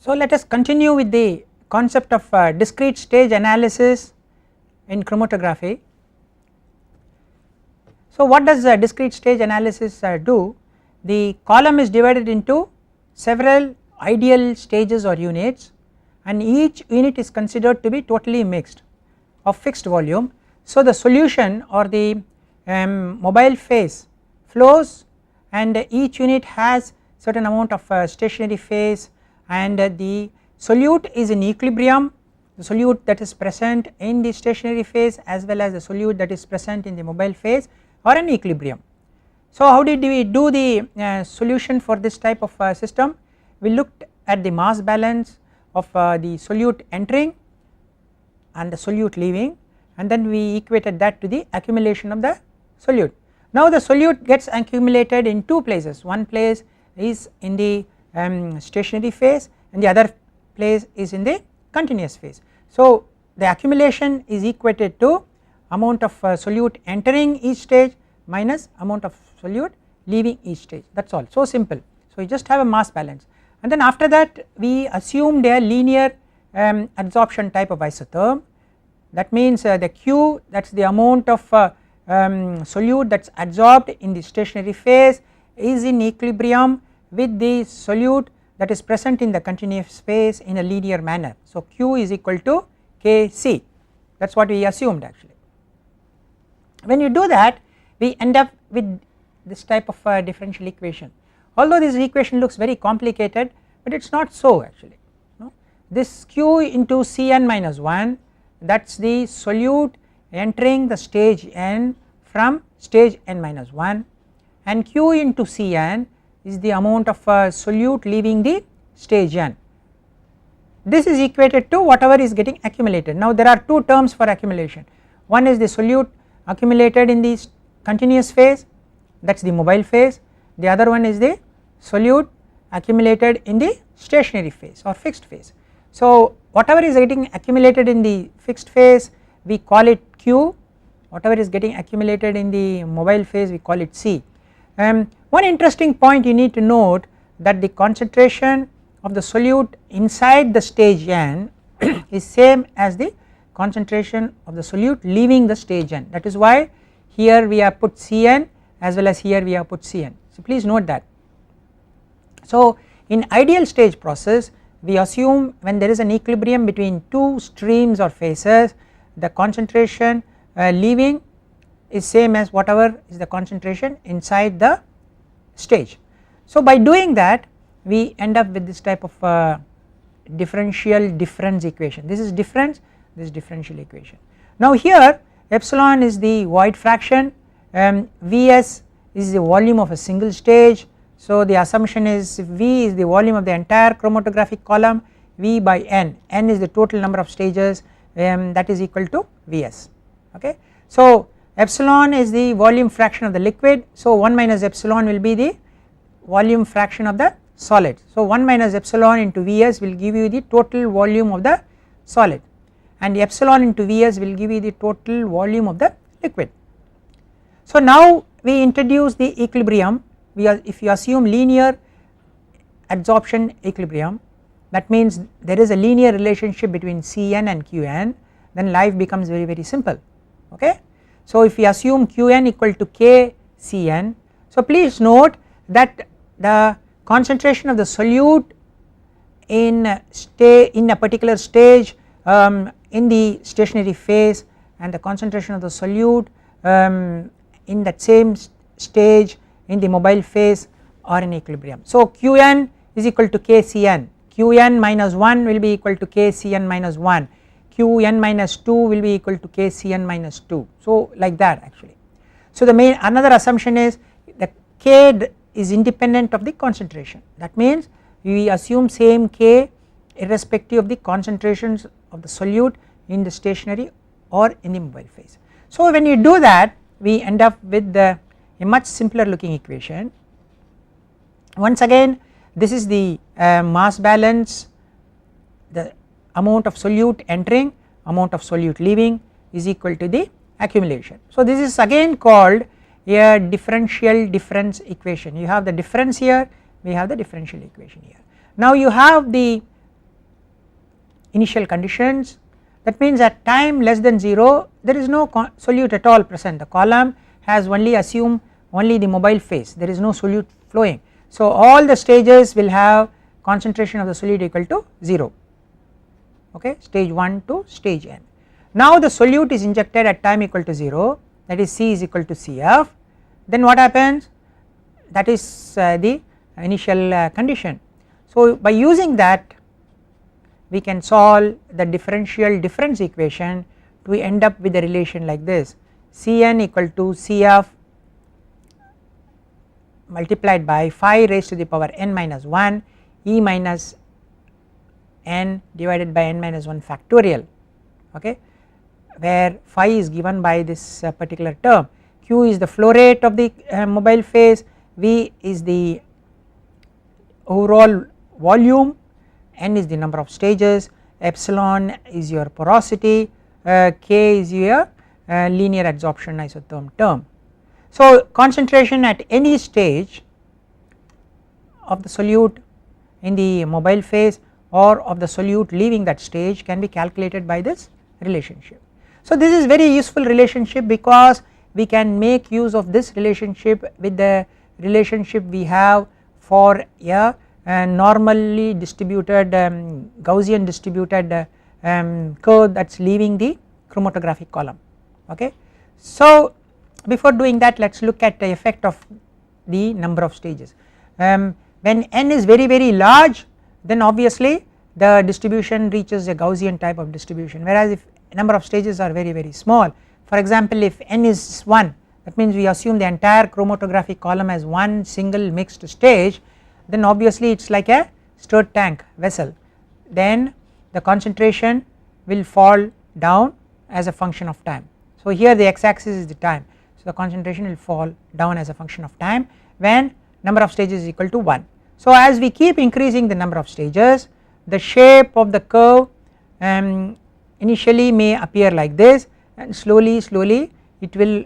So let us continue with the concept of discrete stage analysis in chromatography. So what does discrete stage analysis do? The column is divided into several ideal stages or units, and each unit is considered to be totally mixed of fixed volume. So the solution or the mobile phase flows, and each unit has certain amount of stationary phase, and the solute is in equilibrium, the solute that is present in the stationary phase as well as the solute that is present in the mobile phase are in equilibrium. So how did we do the solution for this type of system? We looked at the mass balance of the solute entering and the solute leaving, and then we equated that to the accumulation of the solute. Now the solute gets accumulated in two places, one place is in the stationary phase and the other place is in the continuous phase. So the accumulation is equated to amount of solute entering each stage minus amount of solute leaving each stage, that is all, so simple. So you just have a mass balance, and then after that we assumed a linear adsorption type of isotherm. That means the Q, that is the amount of solute that is adsorbed in the stationary phase, is in equilibrium with the solute that is present in the continuous phase in a linear manner. So Q is equal to Kc, that is what we assumed actually. When you do that, we end up with this type of differential equation. Although this equation looks very complicated, but it is not so actually. No? This Q into Cn minus 1, that is the solute entering the stage n from stage n minus 1, and Q into Cn is the amount of solute leaving the stage n. This is equated to whatever is getting accumulated. Now there are two terms for accumulation, one is the solute accumulated in the continuous phase, that is the mobile phase, the other one is the solute accumulated in the stationary phase or fixed phase. So whatever is getting accumulated in the fixed phase we call it Q, whatever is getting accumulated in the mobile phase we call it C. One interesting point you need to note that the concentration of the solute inside the stage n is same as the concentration of the solute leaving the stage n, that is why here we have put Cn as well as here we have put Cn. So please note that. So in ideal stage process we assume when there is an equilibrium between two streams or phases, the concentration leaving is same as whatever is the concentration inside the stage. So by doing that we end up with this type of differential difference equation. This is difference, this is differential equation. Now here epsilon is the void fraction, Vs is the volume of a single stage. So the assumption is V is the volume of the entire chromatographic column, V by N, N is the total number of stages, that is equal to Vs. Okay. So epsilon is the volume fraction of the liquid, so 1 minus epsilon will be the volume fraction of the solid. So 1 minus epsilon into Vs will give you the total volume of the solid, and epsilon into Vs will give you the total volume of the liquid. So now we introduce the equilibrium. If you assume linear adsorption equilibrium, that means there is a linear relationship between Cn and Qn, then life becomes very simple. Okay. So if we assume Qn equal to Kcn, so please note that the concentration of the solute in a particular stage in the stationary phase and the concentration of the solute in that same stage in the mobile phase are in equilibrium. So Qn is equal to Kcn, Qn minus 1 will be equal to Kcn minus 1, Qn minus 2 will be equal to Kcn minus 2, so like that actually. So the main another assumption is that K is independent of the concentration, that means we assume same K irrespective of the concentrations of the solute in the stationary or in the mobile phase. So when you do that we end up with a much simpler looking equation. Once again this is the mass balance, the amount of solute entering, amount of solute leaving is equal to the accumulation. So this is again called a differential difference equation. You have the difference here, we have the differential equation here. Now you have the initial conditions. That means at time less than 0 there is no solute at all present, the column has only assumed only the mobile phase, there is no solute flowing. So all the stages will have concentration of the solute equal to 0, okay, stage 1 to stage n. Now the solute is injected at time equal to 0, that is C is equal to Cf, then what happens, that is the initial condition. So by using that we can solve the differential difference equation to end up with a relation like this, Cn equal to Cf multiplied by phi raised to the power n minus 1 E minus n divided by n minus 1 factorial, okay, where phi is given by this particular term, Q is the flow rate of the mobile phase, V is the overall volume, n is the number of stages, epsilon is your porosity, K is your linear adsorption isotherm term. So concentration at any stage of the solute in the mobile phase or of the solute leaving that stage can be calculated by this relationship. So this is very useful relationship because we can make use of this relationship with the relationship we have for a normally distributed Gaussian distributed curve that is leaving the chromatographic column, okay. So before doing that let us look at the effect of the number of stages. When n is very large then obviously the distribution reaches a Gaussian type of distribution, whereas if number of stages are very small, for example if n is 1, that means we assume the entire chromatographic column as one single mixed stage, then obviously it is like a stirred tank vessel, then the concentration will fall down as a function of time. So here the x axis is the time, so the concentration will fall down as a function of time when number of stages is equal to 1. So as we keep increasing the number of stages, the shape of the curve initially may appear like this and slowly it will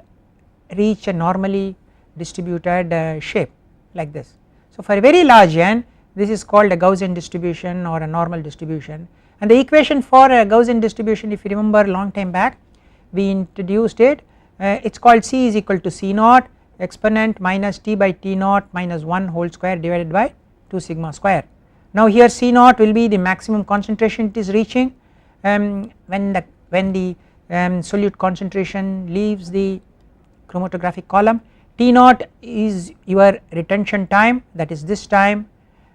reach a normally distributed shape like this. So for a very large n this is called a Gaussian distribution or a normal distribution, and the equation for a Gaussian distribution, if you remember long time back we introduced it, it is called C is equal to C naught exponent minus T by T naught minus 1 whole square divided by 2 sigma square. Now here C naught will be the maximum concentration it is reaching when the solute concentration leaves the chromatographic column, T naught is your retention time, that is this time,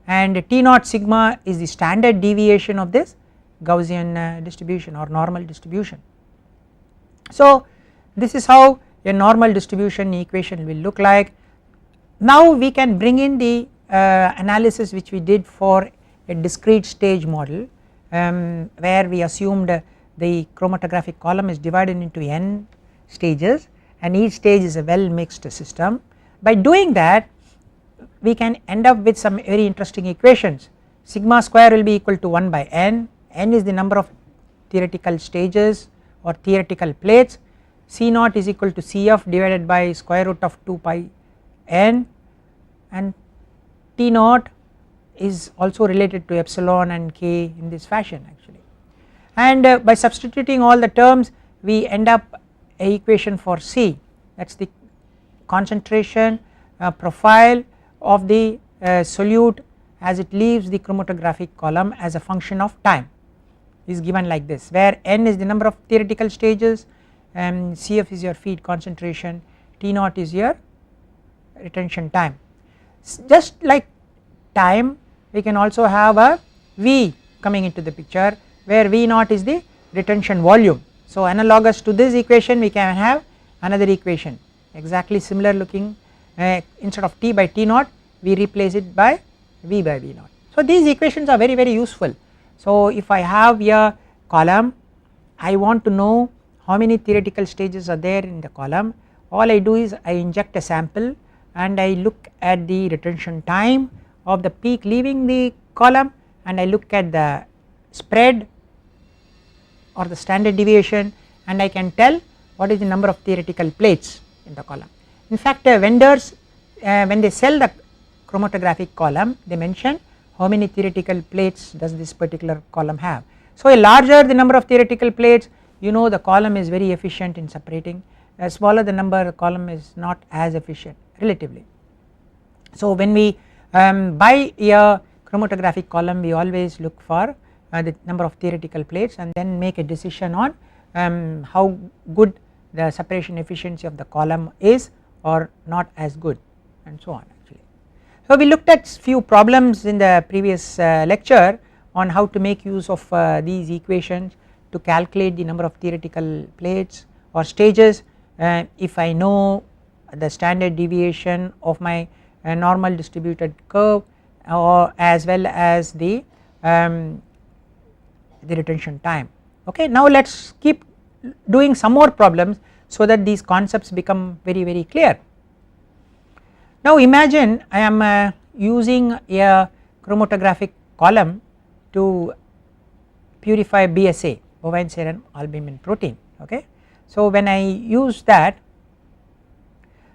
and T naught sigma is the standard deviation of this Gaussian distribution or normal distribution. So this is how a normal distribution equation will look like. Now we can bring in the analysis which we did for a discrete stage model where we assumed the chromatographic column is divided into n stages and each stage is a well mixed system. By doing that we can end up with some very interesting equations. Sigma square will be equal to 1 by n, n is the number of theoretical stages or theoretical plates, C naught is equal to Cf divided by square root of 2 pi n, and T naught is also related to epsilon and k in this fashion actually, and by substituting all the terms we end up a equation for C, that is the concentration profile of the solute as it leaves the chromatographic column as a function of time is given like this, where n is the number of theoretical stages and Cf is your feed concentration, T naught is your retention time. Just like time we can also have a V coming into the picture where V naught is the retention volume. So analogous to this equation we can have another equation exactly similar looking, instead of T by T naught we replace it by V by V naught. So these equations are very useful. So if I have a column, I want to know how many theoretical stages are there in the column, all I do is I inject a sample and I look at the retention time of the peak leaving the column and I look at the spread or the standard deviation and I can tell what is the number of theoretical plates in the column. In fact vendors when they sell the chromatographic column they mention how many theoretical plates does this particular column have. So a larger the number of theoretical plates, you know the column is very efficient in separating, a smaller the number, the column is not as efficient relatively. So when we buy a chromatographic column, we always look for the number of theoretical plates and then make a decision on how good the separation efficiency of the column is or not as good, and so on actually. So we looked at few problems in the previous lecture on how to make use of these equations to calculate the number of theoretical plates or stages if I know the standard deviation of my normal distributed curve, or as well as the retention time. Okay, now let us keep doing some more problems so that these concepts become very clear. Now imagine I am using a chromatographic column to purify BSA, bovine serum albumin protein. Okay, so when I use that,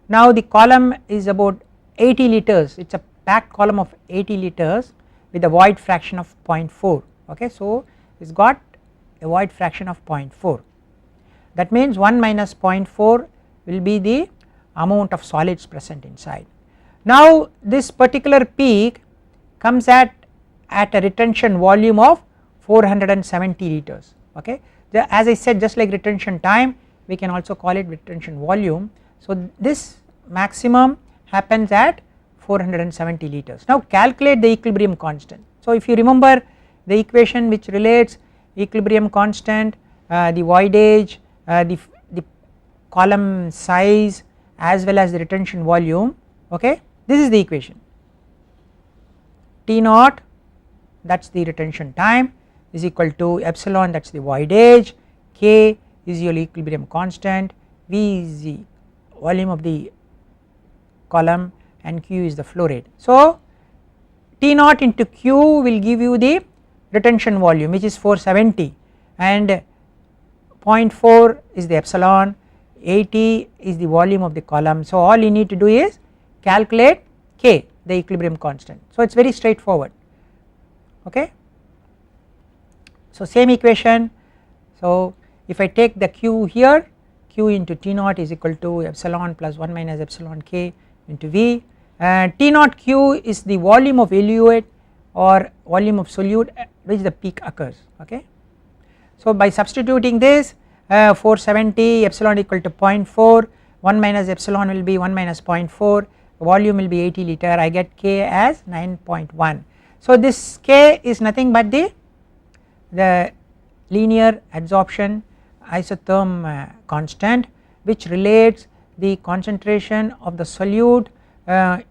now the column is about 80 liters, it is a packed column of 80 liters with a void fraction of 0.4. Okay, so it has got a void fraction of 0.4, that means 1 minus 0.4 will be the amount of solids present inside. Now this particular peak comes at a retention volume of 470 liters. Okay, as I said, just like retention time, we can also call it retention volume. So this maximum happens at 470 liters. Now calculate the equilibrium constant. So if you remember the equation which relates equilibrium constant, the voidage, the column size as well as the retention volume. Okay, this is the equation. T naught, that is the retention time, is equal to epsilon, that is the voidage, K is your equilibrium constant, V is the volume of the column, and Q is the flow rate. So T naught into Q will give you the retention volume, which is 470, and 0.4 is the epsilon, 80 is the volume of the column. So all you need to do is calculate K, the equilibrium constant. So it is very straightforward. Okay, so same equation. So if I take the Q here, Q into T naught is equal to epsilon plus 1 minus epsilon K into V, and T naught Q is the volume of eluate or volume of solute at which the peak occurs. Okay, so by substituting this 470 epsilon equal to 0.4, 1 minus epsilon will be 1 minus 0.4, volume will be 80 liter, I get K as 9.1. So this K is nothing but the linear adsorption isotherm constant, which relates the concentration of the solute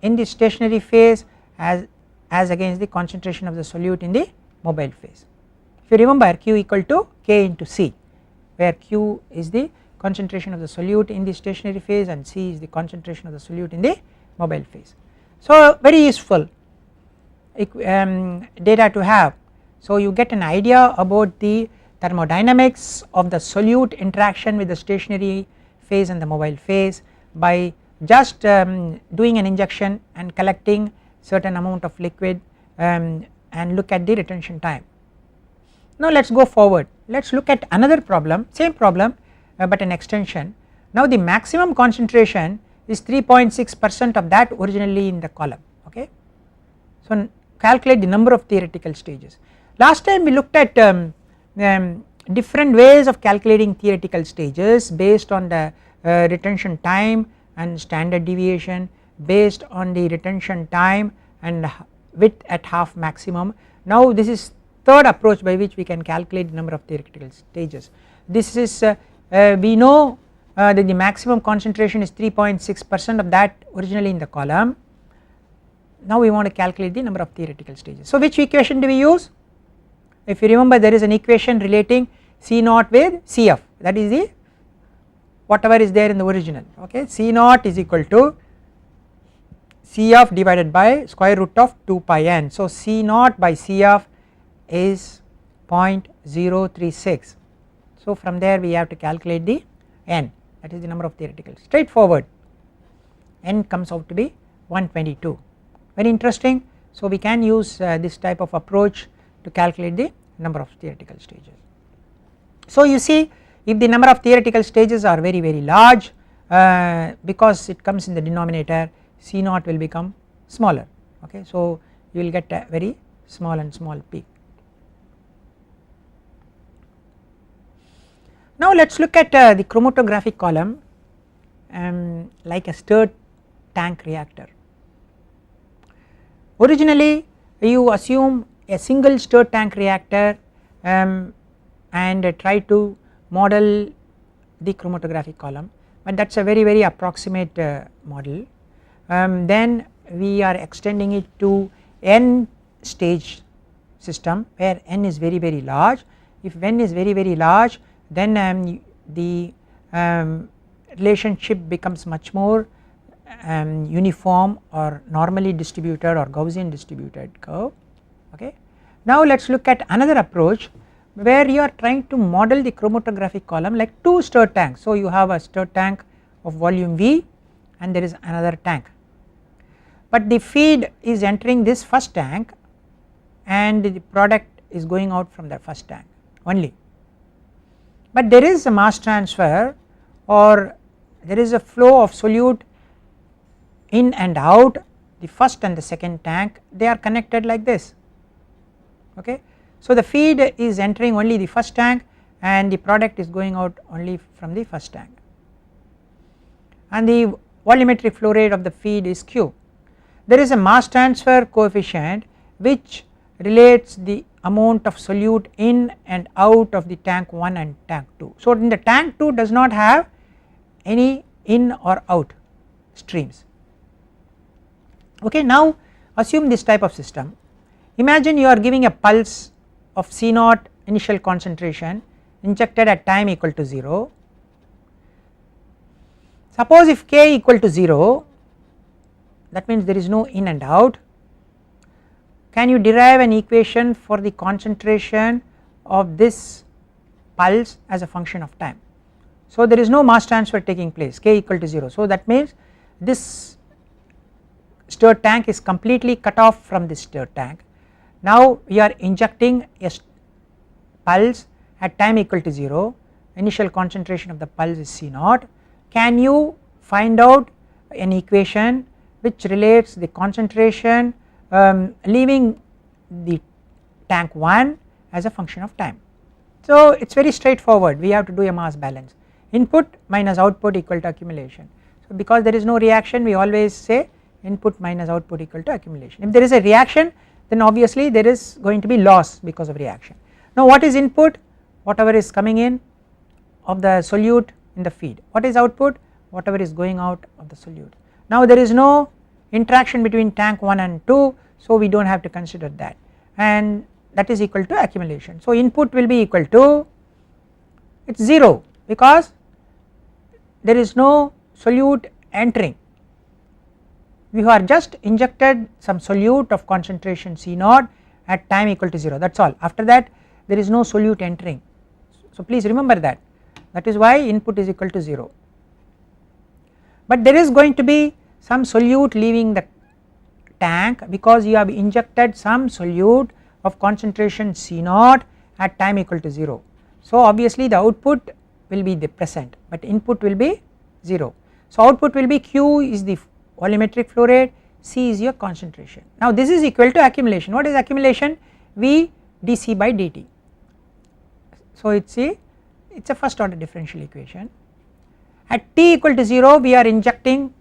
in the stationary phase as against the concentration of the solute in the mobile phase. If you remember, Q equal to K into C, where Q is the concentration of the solute in the stationary phase and C is the concentration of the solute in the mobile phase. So very useful data to have. So you get an idea about the thermodynamics of the solute interaction with the stationary phase and the mobile phase by just doing an injection and collecting certain amount of liquid and look at the retention time. Now let us go forward, let us look at another problem, same problem but an extension. Now the maximum concentration is 3.6% of that originally in the column. Okay, so calculate the number of theoretical stages. Last time we looked at different ways of calculating theoretical stages based on the retention time and standard deviation, based on the retention time and width at half maximum. Now this is third approach by which we can calculate the number of theoretical stages. This is we know that the maximum concentration is 3.6% of that originally in the column. Now we want to calculate the number of theoretical stages. So which equation do we use? If you remember, there is an equation relating C naught with Cf, that is the whatever is there in the original. Okay, C naught is equal to Cf divided by square root of 2 pi n. So C naught by Cf is 0.036. So from there we have to calculate the n, that is the number of theoretical, straightforward. N comes out to be 122, very interesting. So we can use this type of approach to calculate the number of theoretical stages. So you see, if the number of theoretical stages are very large, because it comes in the denominator, C naught will become smaller, okay. So you will get a very small and small peak. Now let us look at the chromatographic column like a stirred tank reactor. Originally you assume a single stirred tank reactor and try to model the chromatographic column, but that is a very approximate model. Then we are extending it to n stage system where n is very large. If n is very large, then the relationship becomes much more uniform or normally distributed or Gaussian distributed curve, okay. Now let us look at another approach where you are trying to model the chromatographic column like two stirred tanks. So you have a stirred tank of volume V and there is another tank, but the feed is entering this first tank and the product is going out from the first tank only, but there is a mass transfer or there is a flow of solute in and out the first and the second tank, they are connected like this, okay. So the feed is entering only the first tank and the product is going out only from the first tank, and the volumetric flow rate of the feed is Q. There is a mass transfer coefficient which relates the amount of solute in and out of the tank 1 and tank 2. So in the tank 2 does not have any in or out streams, okay. Now assume this type of system. Imagine you are giving a pulse of C naught initial concentration injected at time equal to 0. Suppose if K equal to 0, that means there is no in and out. Can you derive an equation for the concentration of this pulse as a function of time? So there is no mass transfer taking place, K equal to 0. So that means this stirred tank is completely cut off from this stirred tank. Now we are injecting a pulse at time equal to 0, initial concentration of the pulse is C naught. Can you find out an equation which relates the concentration leaving the tank 1 as a function of time? So it is very straightforward, we have to do a mass balance, input minus output equal to accumulation. So because there is no reaction, we always say input minus output equal to accumulation. If there is a reaction, then obviously there is going to be loss because of reaction. Now what is input? Whatever is coming in of the solute in the feed. What is output? Whatever is going out of the solute. Now there is no interaction between tank 1 and 2, so we do not have to consider that, and that is equal to accumulation. So input will be equal to, it is 0 because there is no solute entering. We have just injected some solute of concentration C naught at time equal to 0, that is all. After that there is no solute entering, so please remember that, that is why input is equal to 0. But there is going to be some solute leaving the tank because you have injected some solute of concentration C naught at time equal to 0. So obviously the output will be the present, but input will be 0. So output will be Q is the volumetric flow rate, C is your concentration. Now this is equal to accumulation. What is accumulation? V dC by dt. So it is a first order differential equation. At t equal to 0 we are injecting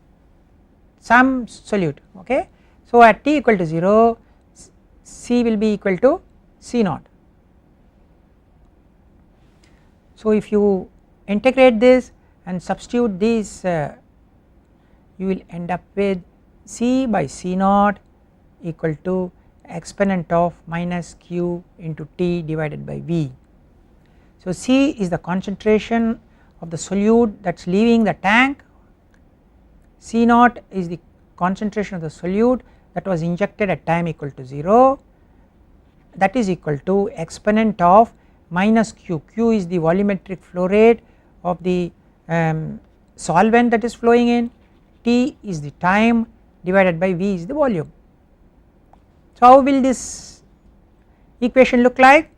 some solute, okay. So at t equal to 0 C will be equal to C naught. So if you integrate this and substitute these, you will end up with C by C naught equal to exponent of minus Q into T divided by V. So C is the concentration of the solute that is leaving the tank, C naught is the concentration of the solute that was injected at time equal to 0, that is equal to exponent of minus Q. Q is the volumetric flow rate of the solvent that is flowing in, T is the time divided by V is the volume. So how will this equation look like?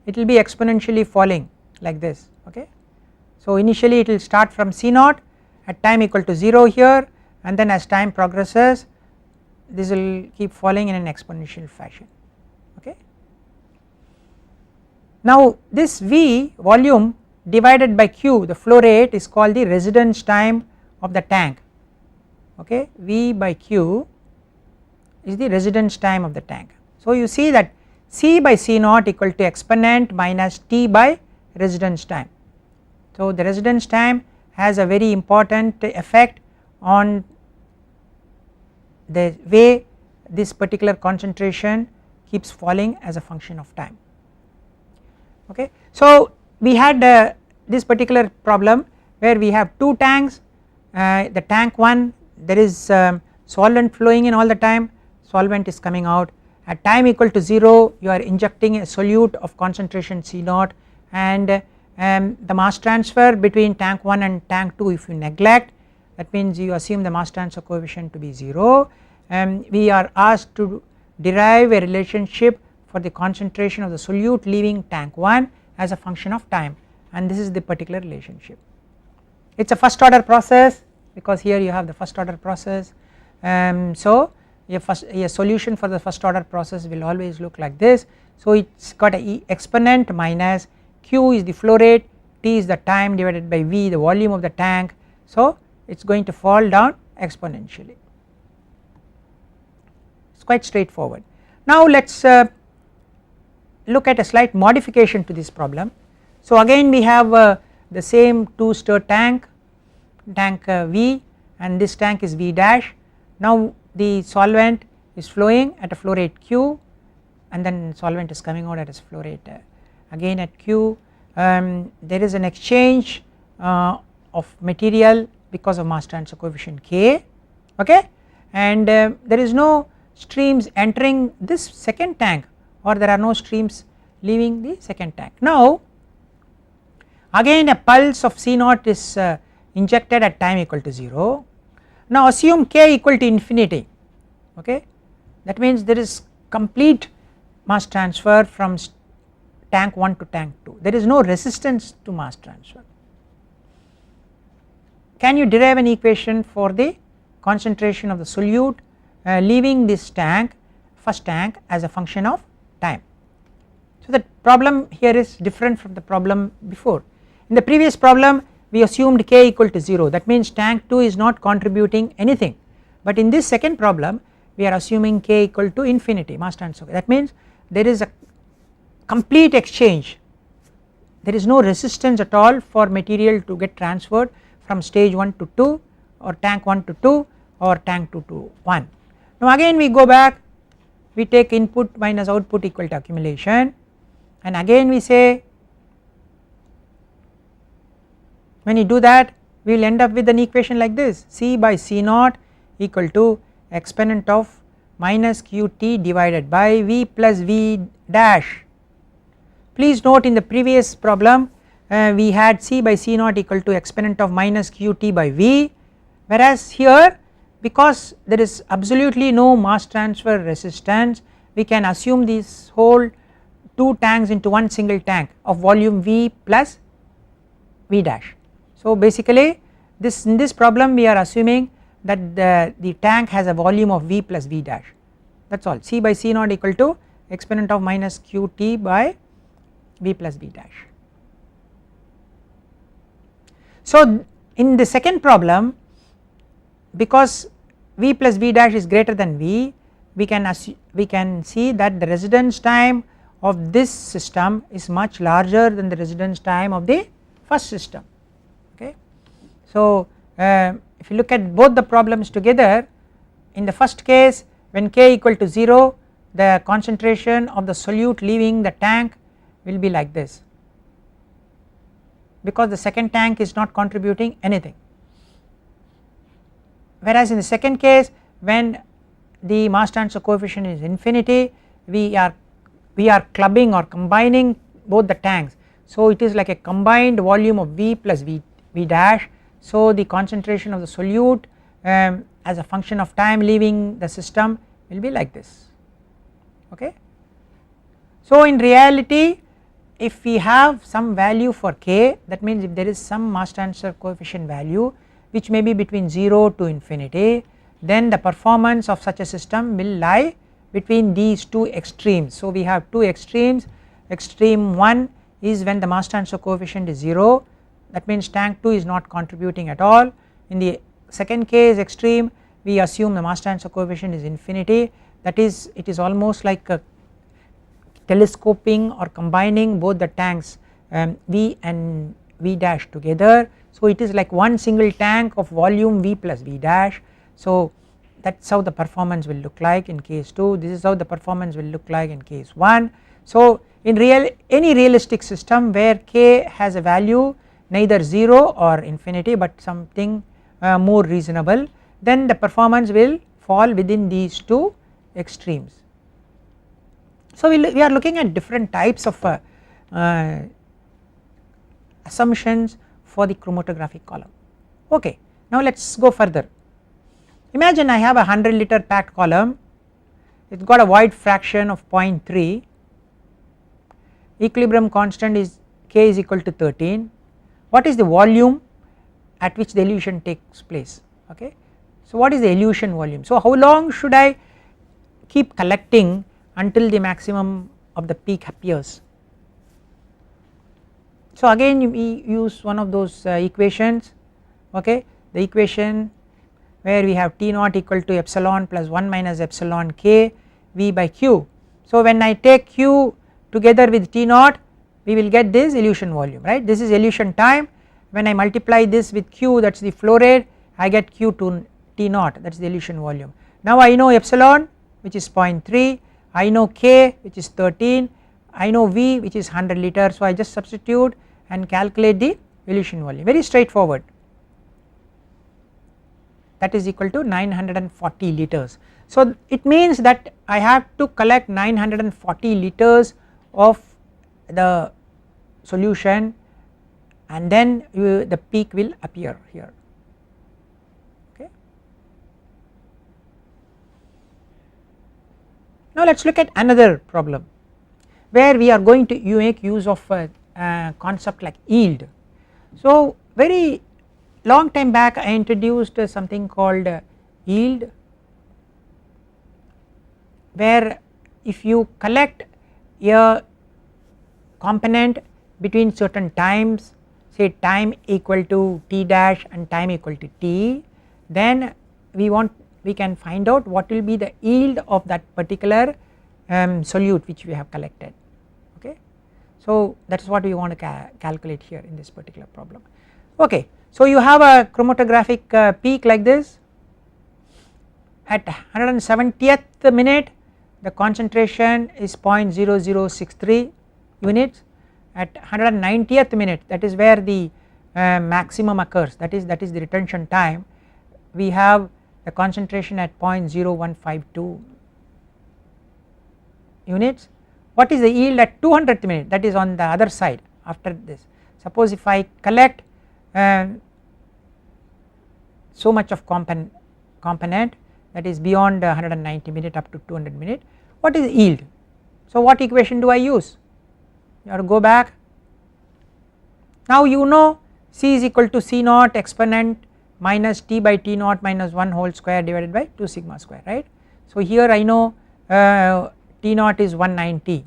it will be exponentially falling like this, okay. So initially it will start from C0 at time equal to 0 here, and then as time progresses this will keep falling in an exponential fashion, okay. Now this V volume divided by Q, the flow rate, is called the residence time of the tank, okay. V by Q is the residence time of the tank. So you see that C by C0 equal to exponent minus T by residence time. So the residence time has a very important effect on the way this particular concentration keeps falling as a function of time, okay. So we had this particular problem where we have two tanks, the tank 1 there is solvent flowing in all the time, solvent is coming out, at time equal to 0 you are injecting a solute of concentration C0, and the mass transfer between tank 1 and tank 2 if you neglect, that means you assume the mass transfer coefficient to be 0, we are asked to derive a relationship for the concentration of the solute leaving tank 1 as a function of time, and this is the particular relationship. It is a first order process because here you have the first order process, so a solution for the first order process will always look like this. So it has got a exponent minus Q is the flow rate, T is the time divided by V the volume of the tank, so it is going to fall down exponentially. It is quite straightforward. Now let us look at a slight modification to this problem. So again we have the same two stir tank V, and this tank is V dash. Now the solvent is flowing at a flow rate Q, and then solvent is coming out at its flow rate again at Q. There is an exchange of material because of mass transfer coefficient K, okay, and there is no streams entering this second tank, or there are no streams leaving the second tank. Now again a pulse of C0 is injected at time equal to 0. Now assume K equal to infinity, okay, that means there is complete mass transfer from tank 1 to tank 2, there is no resistance to mass transfer. Can you derive an equation for the concentration of the solute leaving this tank, first tank, as a function of time? So the problem here is different from the problem before. In the previous problem we assumed K equal to 0, that means tank 2 is not contributing anything, but in this second problem we are assuming K equal to infinity mass transfer, that means there is a complete exchange, there is no resistance at all for material to get transferred from stage 1 to 2 or tank 1 to 2 or tank 2 to 1. Now again we go back, we take input minus output equal to accumulation, and again we say, when you do that we will end up with an equation like this, C by C0 equal to exponent of minus Qt divided by V plus V dash. Please note in the previous problem we had C by C0 equal to exponent of minus Qt by V, whereas here because there is absolutely no mass transfer resistance we can assume this whole two tanks into one single tank of volume V plus V dash. So basically this in this problem we are assuming that the tank has a volume of V plus V dash, that is all. C by C0 equal to exponent of minus Qt by V plus V dash. So in the second problem, because V plus V dash is greater than V, we can see that the residence time of this system is much larger than the residence time of the first system, okay. So if you look at both the problems together, in the first case when K equal to 0 the concentration of the solute leaving the tank will be like this, because the second tank is not contributing anything, whereas in the second case when the mass transfer coefficient is infinity we are clubbing or combining both the tanks, so it is like a combined volume of V plus V dash. So the concentration of the solute as a function of time leaving the system will be like this, okay. So in reality if we have some value for k, that means if there is some mass transfer coefficient value which may be between 0 to infinity, then the performance of such a system will lie between these two extremes. So we have two extremes. Extreme 1 is when the mass transfer coefficient is 0, that means tank 2 is not contributing at all. In the second case extreme, we assume the mass transfer coefficient is infinity, that is it is almost like a telescoping or combining both the tanks V and V dash together. So it is like one single tank of volume V plus V dash. So that is how the performance will look like in case 2, this is how the performance will look like in case 1. So in any realistic system where k has a value neither 0 or infinity but something more reasonable, then the performance will fall within these two extremes. So we are looking at different types of assumptions for the chromatographic column. Okay, now let us go further. Imagine I have a 100 liter packed column, it has got a void fraction of 0.3, equilibrium constant is k is equal to 13. What is the volume at which the elution takes place? Okay, so what is the elution volume? So how long should I keep collecting until the maximum of the peak appears? So again we use one of those equations, okay, the equation where we have T naught equal to epsilon plus 1 minus epsilon k V by Q. So when I take Q together with T naught, we will get this elution volume, right. This is elution time. When I multiply this with Q, that is the flow rate, I get Q to T naught, that is the elution volume. Now I know epsilon which is 0.3, I know K which is 13, I know V which is 100 liter, so I just substitute and calculate the elution volume, very straightforward, that is equal to 940 liters. So it means that I have to collect 940 liters of the solution and then the peak will appear here. Okay. Now let us look at another problem where we are going to make use of a concept like yield. So very long time back I introduced something called yield, where if you collect a component between certain times, say time equal to t dash and time equal to t, then we can find out what will be the yield of that particular solute which we have collected. Okay, so that is what we want to calculate here in this particular problem. Okay, so you have a chromatographic peak like this. At 170th minute the concentration is 0.0063 units. At 190th minute, that is where the maximum occurs, that is the retention time, we have the concentration at 0.0152 units. What is the yield at 200th minute? That is on the other side after this. Suppose if I collect so much of component that is beyond 190 minute up to 200 minute, what is the yield? So what equation do I use? You have to go back. Now you know C is equal to C naught exponent minus T by T naught minus 1 whole square divided by 2 sigma square, right. So here I know T naught is 190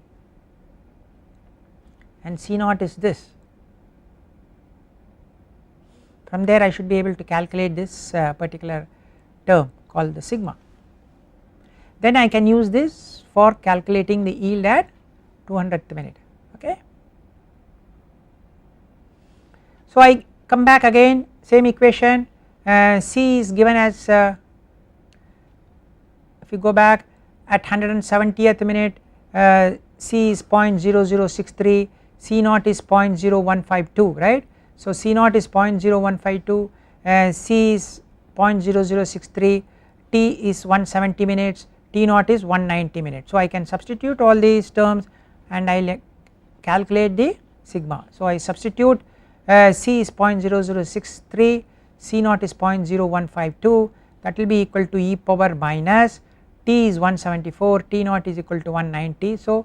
and C naught is this. From there I should be able to calculate this particular term called the sigma. Then I can use this for calculating the yield at 200th minute. Okay. So I come back again, same equation, C is given as if you go back at 170th minute, C is 0.0063, C naught is 0.0152, right. So C naught is 0.0152, C is 0.0063, T is 170 minutes, T naught is 190 minutes. So I can substitute all these terms and I will calculate the sigma. So I substitute C is 0.0063, C naught is 0.0152, that will be equal to e power minus T is 174, T naught is equal to 190. So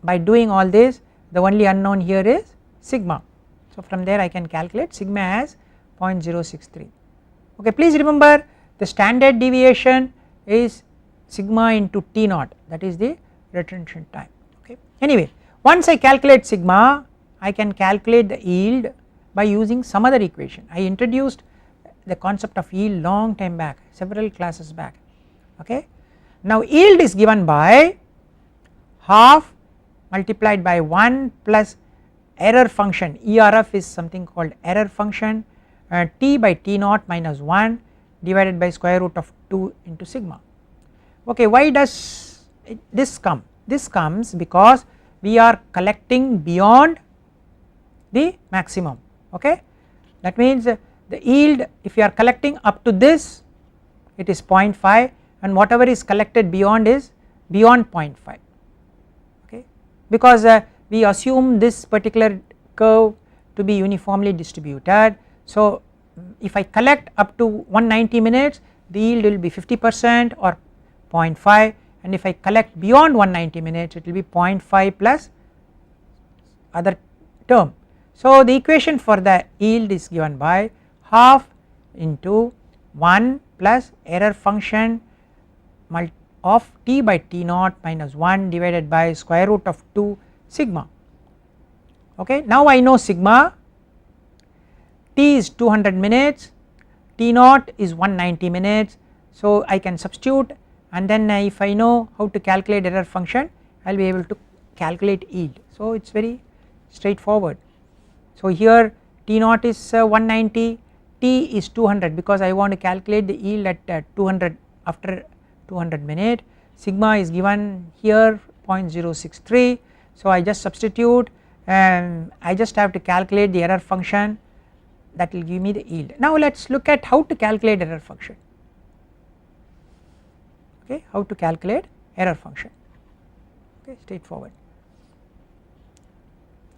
by doing all this the only unknown here is sigma. So from there I can calculate sigma as 0.063. Okay, please remember the standard deviation is sigma into T naught, that is the retention time. Okay. Anyway, once I calculate sigma, I can calculate the yield by using some other equation. I introduced the concept of yield long time back, several classes back. Okay. Now yield is given by half multiplied by 1 plus error function, ERF is something called error function, T by T naught minus 1 divided by square root of 2 into sigma. Okay, why does this come? This comes because we are collecting beyond the maximum. Okay, that means the yield, if you are collecting up to this, it is 0.5, and whatever is collected beyond is beyond 0.5. Okay, because we assume this particular curve to be uniformly distributed. So if I collect up to 190 minutes, the yield will be 50% or 0.5, and if I collect beyond 190 minutes, it will be 0.5 plus other term. So the equation for the yield is given by half into 1 plus error function of T by T naught minus 1 divided by square root of 2 sigma. Okay, now I know sigma, T is 200 minutes, T naught is 190 minutes, so I can substitute, and then if I know how to calculate error function, I will be able to calculate yield. So it is very straightforward. So here T naught is 190, T is 200 because I want to calculate the yield at 200 after 200 minutes, sigma is given here 0.063, so I just substitute and I just have to calculate the error function, that will give me the yield. Now let us look at how to calculate error function. Okay, how to calculate error function. Okay, straightforward.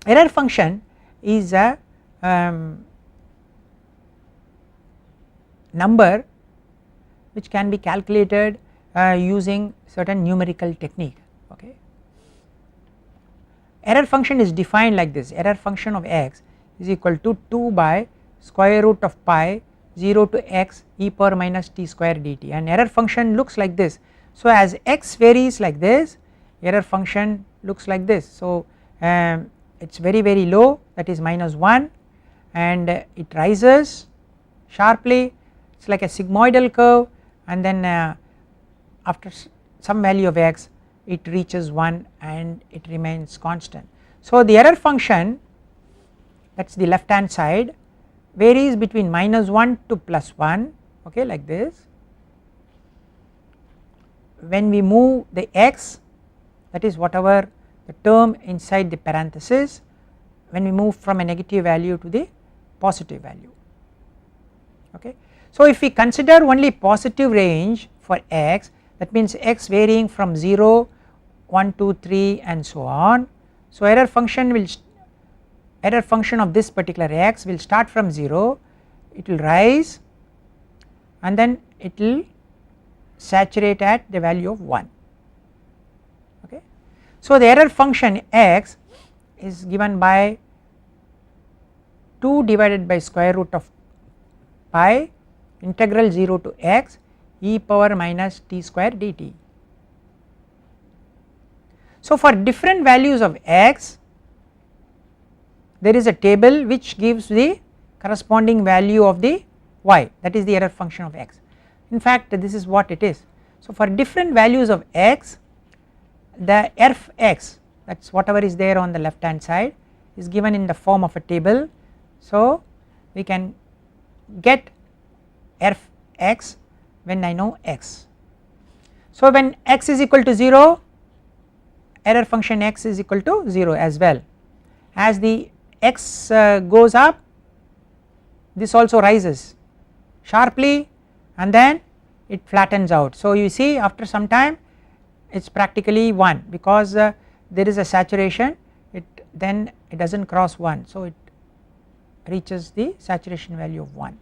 Error function is a number which can be calculated using certain numerical technique. Okay. Error function is defined like this: error function of x is equal to 2 by square root of pi 0 to x e power minus t square dt, and error function looks like this. So as x varies like this, error function looks like this. So it is very low, that is -1, and it rises sharply, it is like a sigmoidal curve, and then after some value of x it reaches 1 and it remains constant. So the error function, that is the left hand side, varies between -1 to +1, okay, like this. When we move the x, that is whatever the term inside the parenthesis, when we move from a negative value to the positive value. Okay. So if we consider only positive range for x, that means x varying from 0, 1, 2, 3 and so on. So error function of this particular x will start from 0, it will rise and then it will saturate at the value of 1. Okay. So the error function x is given by 2 divided by square root of pi integral 0 to x e power minus t square dt. So for different values of x, there is a table which gives the corresponding value of the y, that is the error function of x. In fact, this is what it is. So for different values of x, the erf x, that is whatever is there on the left hand side, is given in the form of a table. So we can get erf x when I know x. So when x is equal to 0, error function x is equal to 0 as well. As the x goes up, this also rises sharply and then it flattens out. So you see after some time it is practically 1 because there is a saturation, then it does not cross 1, so it reaches the saturation value of 1.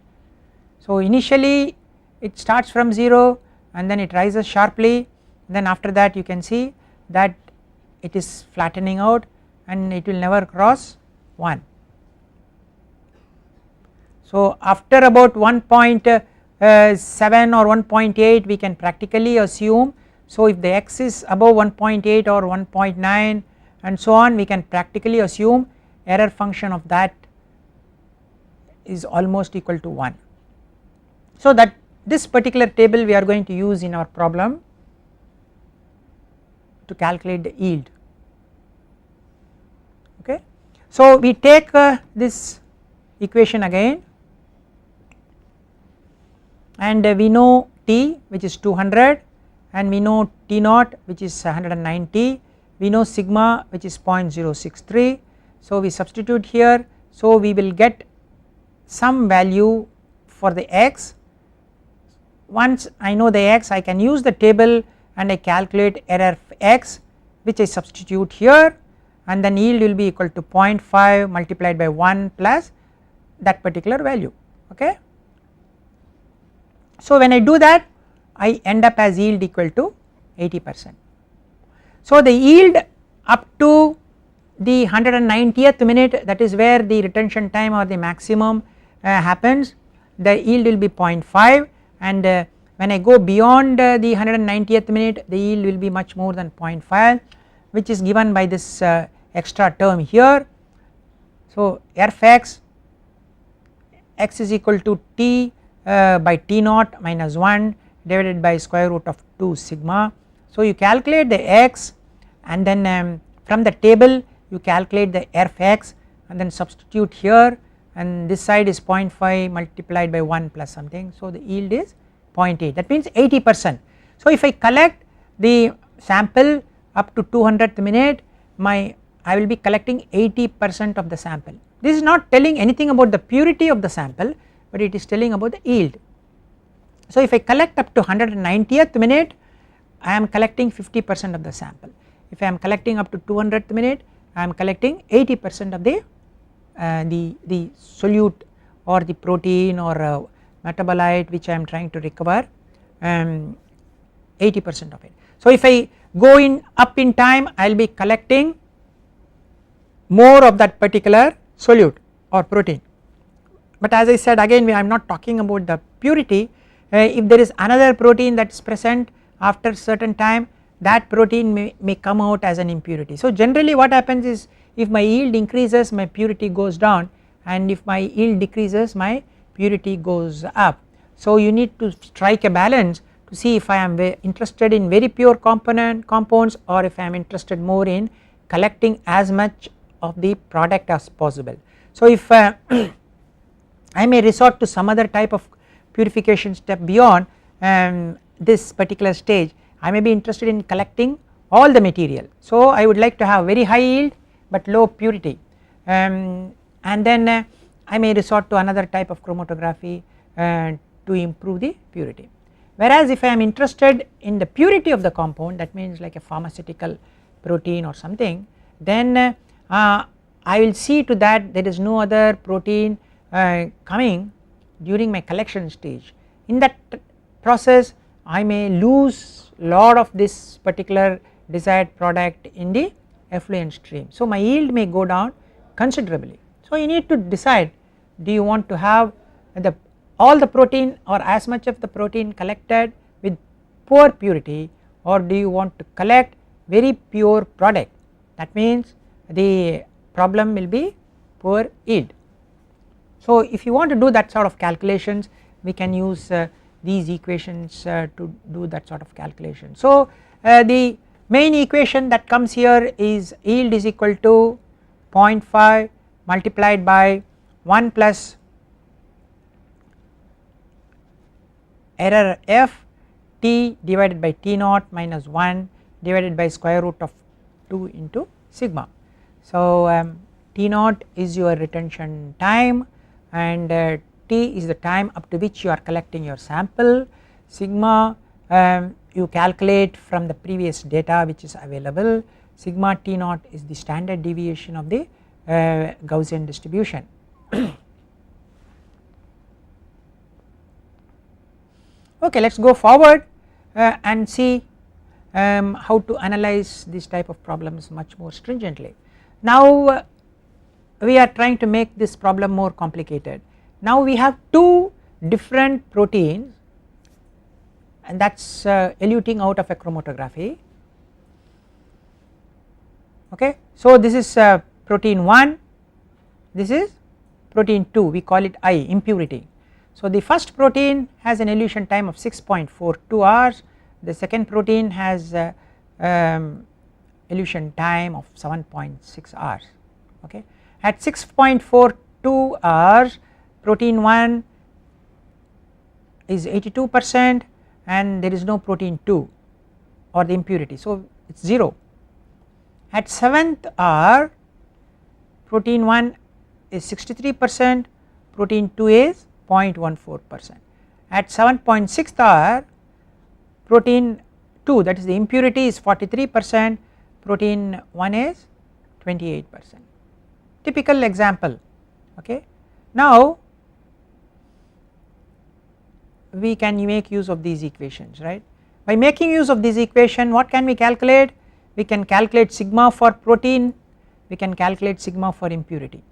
So initially it starts from 0 and then it rises sharply, then after that you can see that it is flattening out, and it will never cross 1. So after about 1.7 or 1.8 we can practically assume, so if the x is above 1.8 or 1.9 and so on, we can practically assume error function of that is almost equal to 1. So that this particular table we are going to use in our problem to calculate the yield. Okay. So we take this equation again, and we know T, which is 200, and we know T naught, which is 190, we know sigma, which is 0.063. So we substitute here, so we will get some value for the x. Once I know the x, I can use the table and I calculate error x, which I substitute here, and then yield will be equal to 0.5 multiplied by 1 plus that particular value. Okay. So when I do that, I end up as yield equal to 80%. So the yield up to the 190th minute, that is where the retention time or the maximum happens, the yield will be 0.5, and when I go beyond the 190th minute, the yield will be much more than 0.5, which is given by this extra term here. So Rf x is equal to T by T naught minus 1 divided by square root of 2 sigma. So you calculate the x, and then from the table you calculate the Rf and then substitute here, and this side is 0.5 multiplied by 1 plus something, so the yield is 0.8, that means 80%. So if I collect the sample up to 200th minute, I will be collecting 80% of the sample. This is not telling anything about the purity of the sample, but it is telling about the yield. So if I collect up to 190th minute, I am collecting 50% of the sample. If I am collecting up to 200th minute, I am collecting 80% of the solute or the protein or metabolite which I am trying to recover, 80% of it. So if I go up in time, I will be collecting more of that particular solute or protein. But as I said again, I am not talking about the purity. If there is another protein that is present after certain time, that protein may come out as an impurity. So generally what happens is, if my yield increases, my purity goes down, and if my yield decreases, my purity goes up. So you need to strike a balance to see if I am interested in very pure compounds, or if I am interested more in collecting as much of the product as possible. So if I may resort to some other type of purification step beyond this particular stage, I may be interested in collecting all the material. So I would like to have very high yield but low purity, and then I may resort to another type of chromatography to improve the purity. Whereas if I am interested in the purity of the compound, that means like a pharmaceutical protein or something, then I will see to that there is no other protein coming during my collection stage. In that process I may lose lot of this particular desired product in the effluent stream. So my yield may go down considerably. So you need to decide, do you want to have all the protein or as much of the protein collected with poor purity, or do you want to collect very pure product? That means the problem will be poor yield. So if you want to do that sort of calculations, we can use these equations to do that sort of calculation. So the main equation that comes here is yield is equal to 0.5 multiplied by 1 plus error f T divided by T naught minus 1 divided by square root of 2 into sigma. So T naught is your retention time, and T is the time up to which you are collecting your sample. Sigma you calculate from the previous data which is available. Sigma T naught is the standard deviation of the Gaussian distribution. Okay, let us go forward and see how to analyze this type of problems much more stringently. Now we are trying to make this problem more complicated. Now we have two different proteins, and that is eluting out of a chromatography. Okay. So this is protein 1, this is protein 2, we call it I, impurity. So the first protein has an elution time of 6.42 hours, the second protein has elution time of 7.6 hours. Okay. At 6.42 hours, protein 1 is 82% and there is no protein 2 or the impurity, so it is 0. At 7th hour, protein 1 is 63%, protein 2 is 0.14%. At 7.6th hour, protein 2, that is the impurity, is 43%, protein 1 is 28%. Typical example. Okay. Now we can make use of these equations, right. By making use of this equation, what can we calculate? We can calculate sigma for protein, we can calculate sigma for impurity,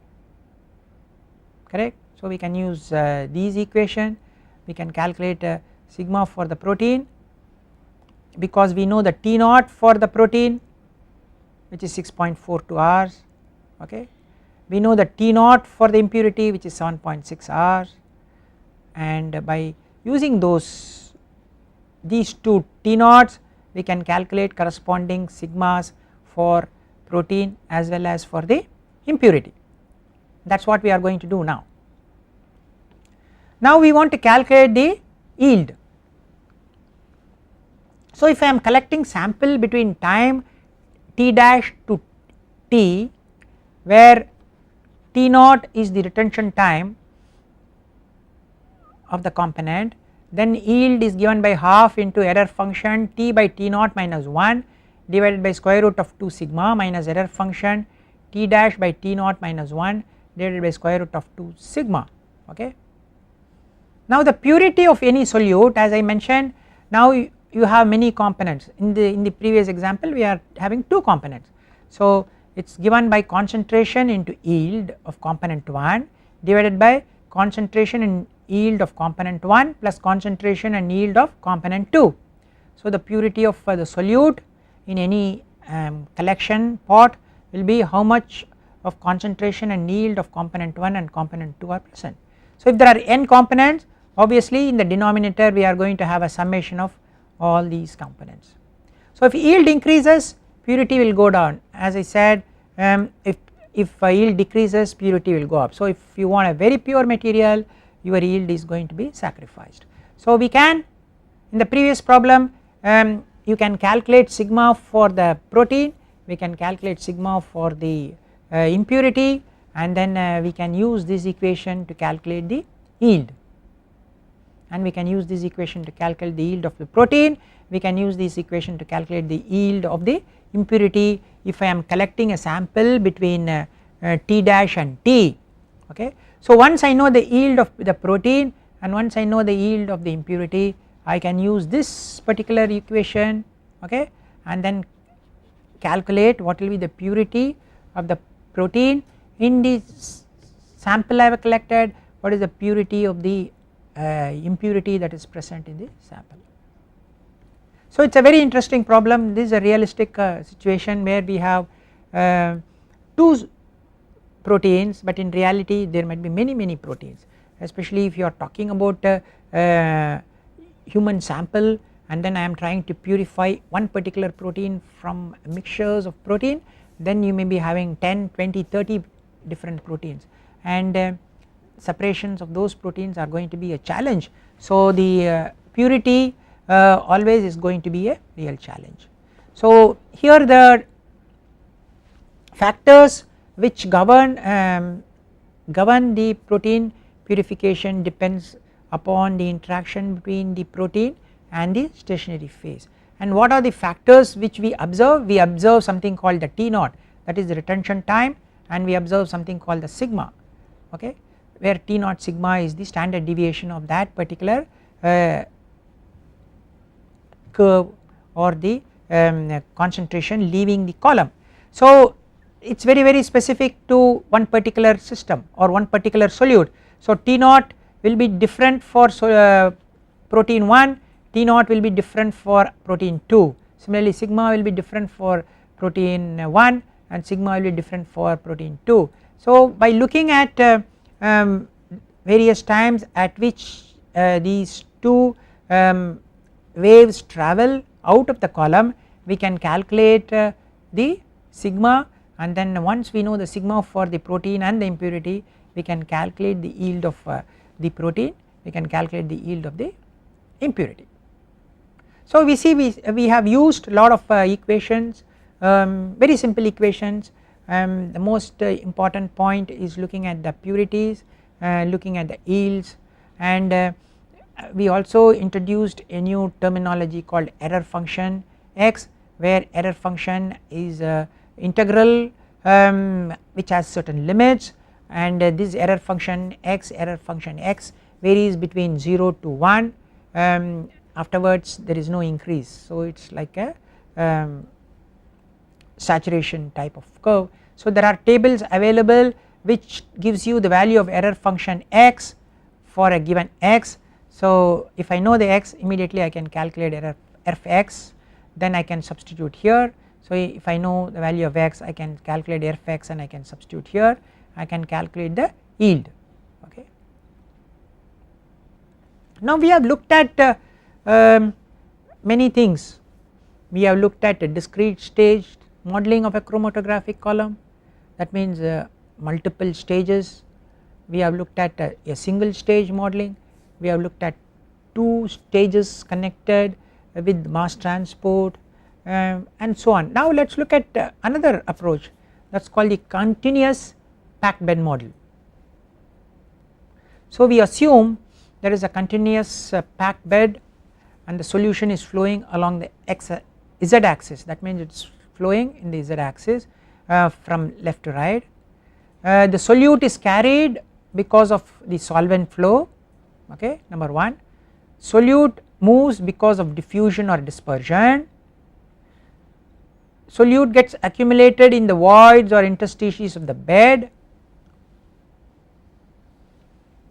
correct. So we can use these equation, we can calculate sigma for the protein because we know the T naught for the protein, which is 6.42 hours. Okay. We know the T naught for the impurity, which is 7.6 hours, and by using these two T naughts, we can calculate corresponding sigmas for protein as well as for the impurity. That is what we are going to do now. Now we want to calculate the yield. So if I am collecting sample between time t dash to t, where t naught is the retention time of the component, then yield is given by half into error function t by t naught minus 1 divided by square root of 2 sigma minus error function t dash by t naught minus 1 divided by square root of 2 sigma. Okay. Now the purity of any solute, as I mentioned, now you have many components. In the previous example we are having two components. So it is given by concentration into yield of component 1 divided by concentration and yield of component 1 plus concentration and yield of component 2. So the purity of the solute in any collection pot will be how much of concentration and yield of component 1 and component 2 are present. So if there are n components, obviously in the denominator we are going to have a summation of all these components. So if yield increases, purity will go down. As I said, if yield decreases, purity will go up. So if you want a very pure material, your yield is going to be sacrificed. So we can, in the previous problem, you can calculate sigma for the protein, we can calculate sigma for the impurity, and then we can use this equation to calculate the yield, and we can use this equation to calculate the yield of the protein, we can use this equation to calculate the yield of the impurity if I am collecting a sample between t dash and t. Okay. So once I know the yield of the protein and once I know the yield of the impurity, I can use this particular equation, okay, and then calculate what will be the purity of the protein in the sample I have collected, what is the purity of the impurity that is present in the sample. So it is a very interesting problem. This is a realistic situation where we have two proteins, but in reality there might be many proteins, especially if you are talking about human sample and then I am trying to purify one particular protein from mixtures of protein, then you may be having 10, 20, 30 different proteins, and separations of those proteins are going to be a challenge. So the purity always is going to be a real challenge. So here the factors which govern the protein purification depends upon the interaction between the protein and the stationary phase. And what are the factors which we observe? We observe something called the T naught, that is the retention time, and we observe something called the sigma, okay, where T naught sigma is the standard deviation of that particular curve or the concentration leaving the column. So it is very specific to one particular system or one particular solute. So T naught will be different for protein 1, T naught will be different for protein 2, similarly sigma will be different for protein 1 and sigma will be different for protein 2. So by looking at various times at which these two waves travel out of the column, we can calculate the sigma, and then once we know the sigma for the protein and the impurity, we can calculate the yield of the protein, we can calculate the yield of the impurity. So we see we have used a lot of equations, very simple equations. The most important point is looking at the purities, looking at the yields, and we also introduced a new terminology called error function x, where error function is integral which has certain limits, and this error function x varies between 0 to 1, afterwards there is no increase. So it is like a saturation type of curve. So there are tables available which gives you the value of error function x for a given x. So if I know the x, immediately I can calculate error f(x), then I can substitute here. So if I know the value of x, I can calculate f(x) and I can substitute here, I can calculate the yield. Okay. Now we have looked at many things. We have looked at a discrete stage modeling of a chromatographic column, that means multiple stages. We have looked at a single stage modeling, we have looked at two stages connected with mass transport, and so on. Now let us look at another approach, that is called the continuous packed bed model. So we assume there is a continuous packed bed and the solution is flowing along the z axis, that means it is flowing in the z axis from left to right. The solute is carried because of the solvent flow, okay, number 1. Solute moves because of diffusion or dispersion. Solute gets accumulated in the voids or interstices of the bed.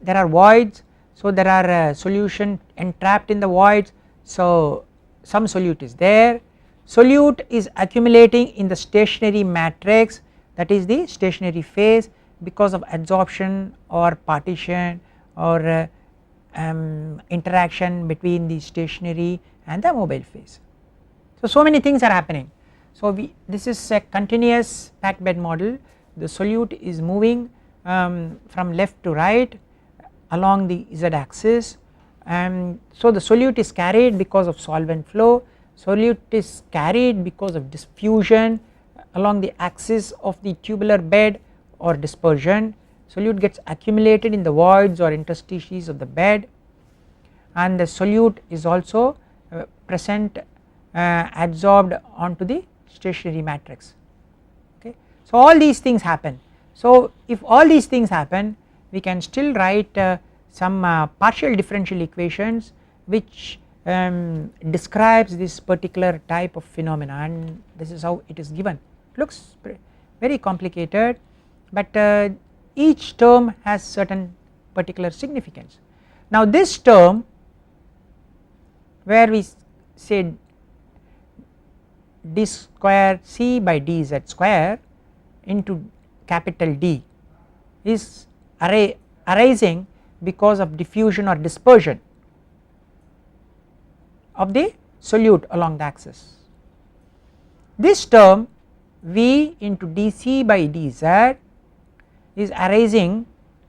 There are voids, so there are solution entrapped in the voids, so some solute is there. Solute is accumulating in the stationary matrix, that is the stationary phase, because of adsorption or partition or interaction between the stationary and the mobile phase. So many things are happening. So this is a continuous packed bed model. The solute is moving from left to right along the z axis, and so the solute is carried because of solvent flow, solute is carried because of diffusion along the axis of the tubular bed or dispersion, solute gets accumulated in the voids or interstices of the bed, and the solute is also present adsorbed onto the stationary matrix. Okay. So all these things happen. So if all these things happen, we can still write some partial differential equations which describes this particular type of phenomena, and this is how it is given. It looks very complicated, but each term has certain particular significance. Now this term, where we say d square c by dz square into capital D, is arising because of diffusion or dispersion of the solute along the axis. This term V into dc by dz is arising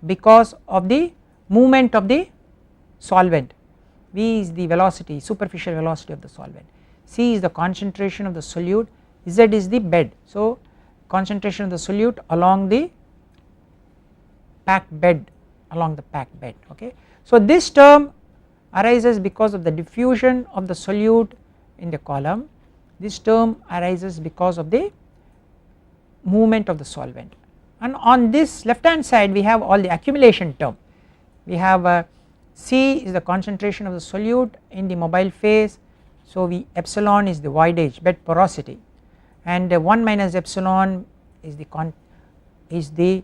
because of the movement of the solvent. V is the velocity, superficial velocity of the solvent, C is the concentration of the solute, Z is the bed. So concentration of the solute along the packed bed, okay. So this term arises because of the diffusion of the solute in the column, this term arises because of the movement of the solvent, and on this left hand side we have all the accumulation term. We have C is the concentration of the solute in the mobile phase, so epsilon is the voidage, bed porosity, and 1 minus epsilon is the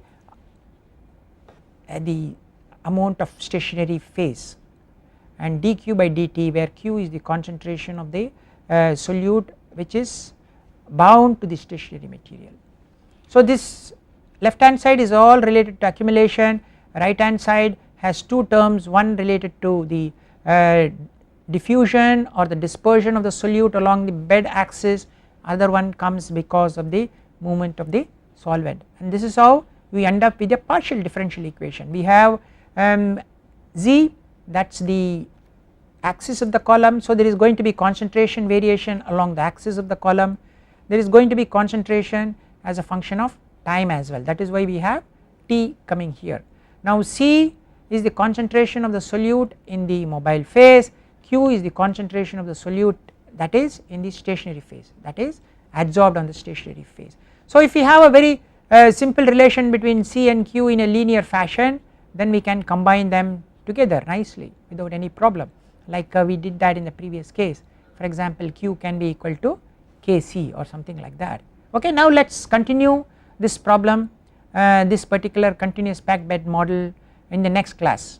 amount of stationary phase, and dq by dt, where q is the concentration of the solute which is bound to the stationary material. So this left hand side is all related to accumulation, right hand side has two terms, one related to the diffusion or the dispersion of the solute along the bed axis, other one comes because of the movement of the solvent, and this is how we end up with a partial differential equation. We have z, that is the axis of the column, so there is going to be concentration variation along the axis of the column, there is going to be concentration as a function of time as well, that is why we have T coming here. Now C is the concentration of the solute in the mobile phase, Q is the concentration of the solute that is in the stationary phase, that is adsorbed on the stationary phase. So if we have a very simple relation between C and Q in a linear fashion, then we can combine them together nicely without any problem, like we did that in the previous case. For example, Q can be equal to Kc or something like that. Okay, now let us continue this problem, this particular continuous packed bed model in the next class.